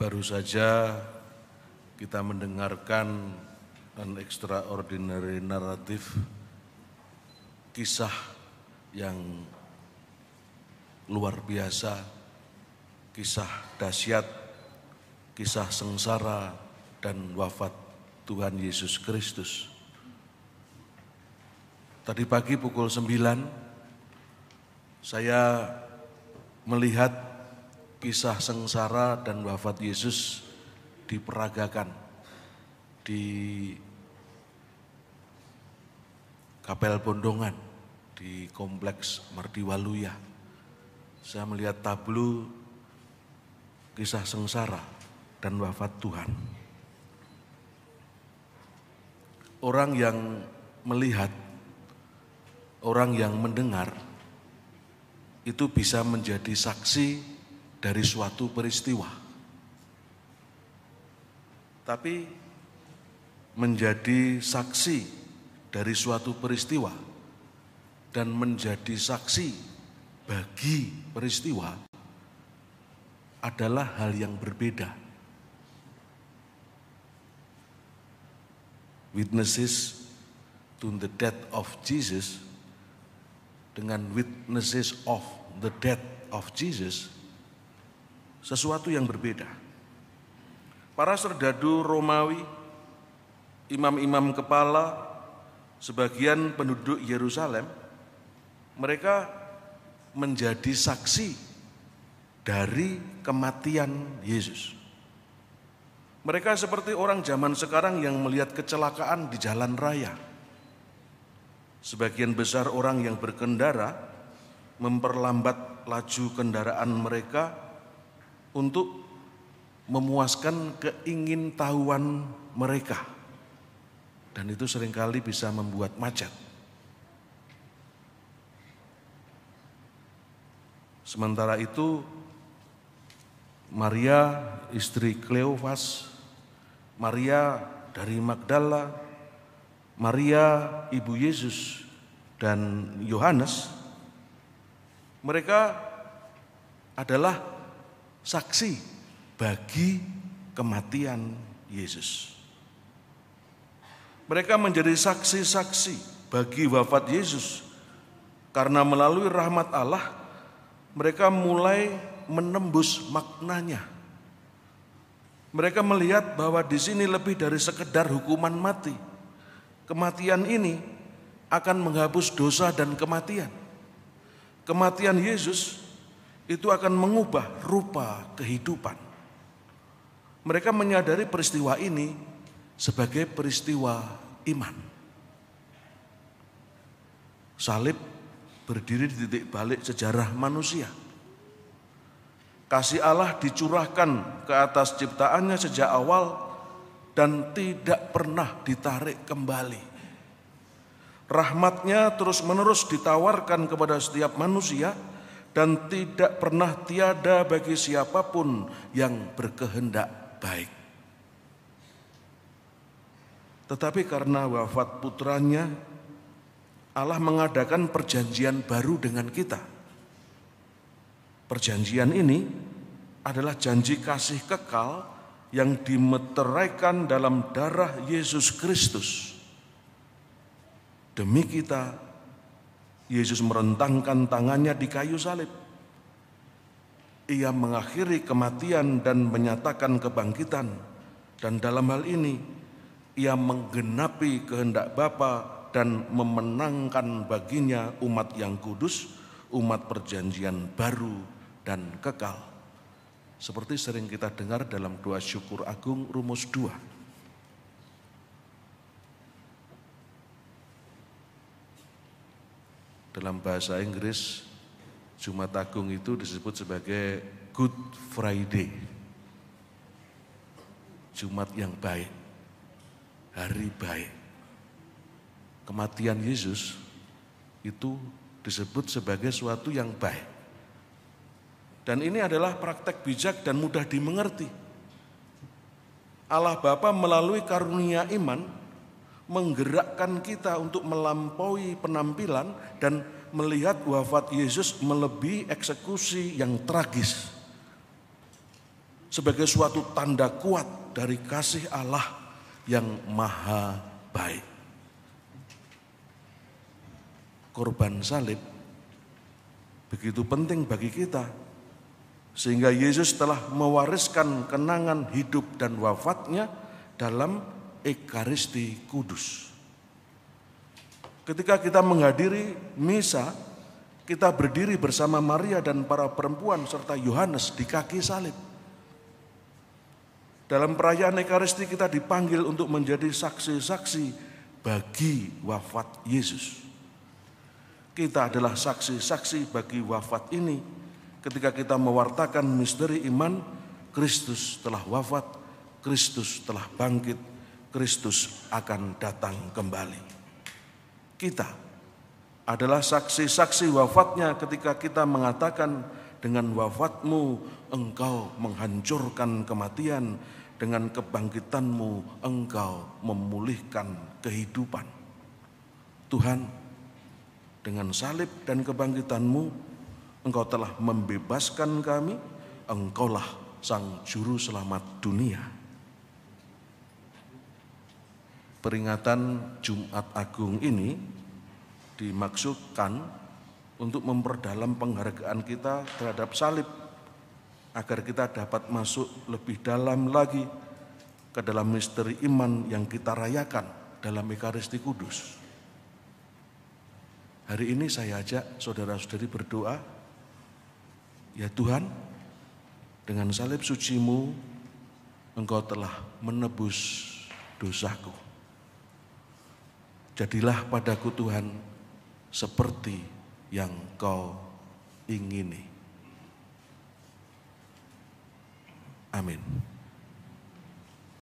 Baru saja kita mendengarkan an extraordinary narrative, kisah yang luar biasa, kisah dahsyat, kisah sengsara dan wafat Tuhan Yesus Kristus. Tadi pagi pukul 9 saya melihat kisah sengsara dan wafat Yesus diperagakan di Kapel Bondongan di Kompleks Mertiwaluya. Saya melihat tablo kisah sengsara dan wafat Tuhan. Orang yang melihat, orang yang mendengar itu bisa menjadi saksi dari suatu peristiwa. Tapi menjadi saksi dari suatu peristiwa dan menjadi saksi bagi peristiwa adalah hal yang berbeda. Witnesses to the death of Jesus dengan witnesses of the death of Jesus sesuatu yang berbeda. Para serdadu Romawi, imam-imam kepala, sebagian penduduk Yerusalem, mereka menjadi saksi dari kematian Yesus. Mereka seperti orang zaman sekarang yang melihat kecelakaan di jalan raya. Sebagian besar orang yang berkendara memperlambat laju kendaraan mereka untuk memuaskan keingintahuan mereka. Dan itu seringkali bisa membuat macet. Sementara itu, Maria istri Kleofas, Maria dari Magdala, Maria ibu Yesus dan Yohanes, mereka adalah saksi bagi kematian Yesus. Mereka menjadi saksi-saksi bagi wafat Yesus karena melalui rahmat Allah mereka mulai menembus maknanya. Mereka melihat bahwa di sini lebih dari sekedar hukuman mati. Kematian ini akan menghapus dosa dan kematian. Kematian Yesus itu akan mengubah rupa kehidupan. Mereka menyadari peristiwa ini sebagai peristiwa iman. Salib berdiri di titik balik sejarah manusia. Kasih Allah dicurahkan ke atas ciptaannya sejak awal dan tidak pernah ditarik kembali. Rahmatnya terus-menerus ditawarkan kepada setiap manusia dan tidak pernah tiada bagi siapapun yang berkehendak baik. Tetapi karena wafat putranya, Allah mengadakan perjanjian baru dengan kita. Perjanjian ini adalah janji kasih kekal yang dimeteraikan dalam darah Yesus Kristus. Demi kita, Yesus merentangkan tangannya di kayu salib. Ia mengakhiri kematian dan menyatakan kebangkitan. Dan dalam hal ini, ia menggenapi kehendak Bapa dan memenangkan baginya umat yang kudus, umat perjanjian baru dan kekal. Seperti sering kita dengar dalam doa syukur agung rumus 2. Dalam bahasa Inggris, Jumat Agung itu disebut sebagai Good Friday. Jumat yang baik, hari baik. Kematian Yesus itu disebut sebagai suatu yang baik. Dan ini adalah praktek bijak dan mudah dimengerti. Allah Bapa melalui karunia iman menggerakkan kita untuk melampaui penampilan dan melihat wafat Yesus melebihi eksekusi yang tragis. sebagai suatu tanda kuat dari kasih Allah yang maha baik. Korban salib begitu penting bagi kita, sehingga Yesus telah mewariskan kenangan hidup dan wafatnya dalam Ekaristi Kudus. Ketika kita menghadiri misa, kita berdiri bersama Maria dan para perempuan serta Yohanes di kaki salib. Dalam perayaan Ekaristi kita dipanggil untuk menjadi saksi-saksi bagi wafat Yesus. Kita adalah saksi-saksi bagi wafat ini ketika kita mewartakan misteri iman, Kristus telah wafat, Kristus telah bangkit, Kristus akan datang kembali. Kita adalah saksi-saksi wafatnya ketika kita mengatakan, dengan wafatmu engkau menghancurkan kematian, dengan kebangkitanmu engkau memulihkan kehidupan. Tuhan, dengan salib dan kebangkitanmu engkau telah membebaskan kami, engkaulah sang juru selamat dunia. Peringatan Jumat Agung ini dimaksudkan untuk memperdalam penghargaan kita terhadap salib, agar kita dapat masuk lebih dalam lagi ke dalam misteri iman yang kita rayakan dalam Ekaristi Kudus. Hari ini saya ajak saudara-saudari berdoa, ya Tuhan, dengan salib suci-Mu Engkau telah menebus dosaku. Jadilah padaku Tuhan seperti yang Kau ingini. Amin.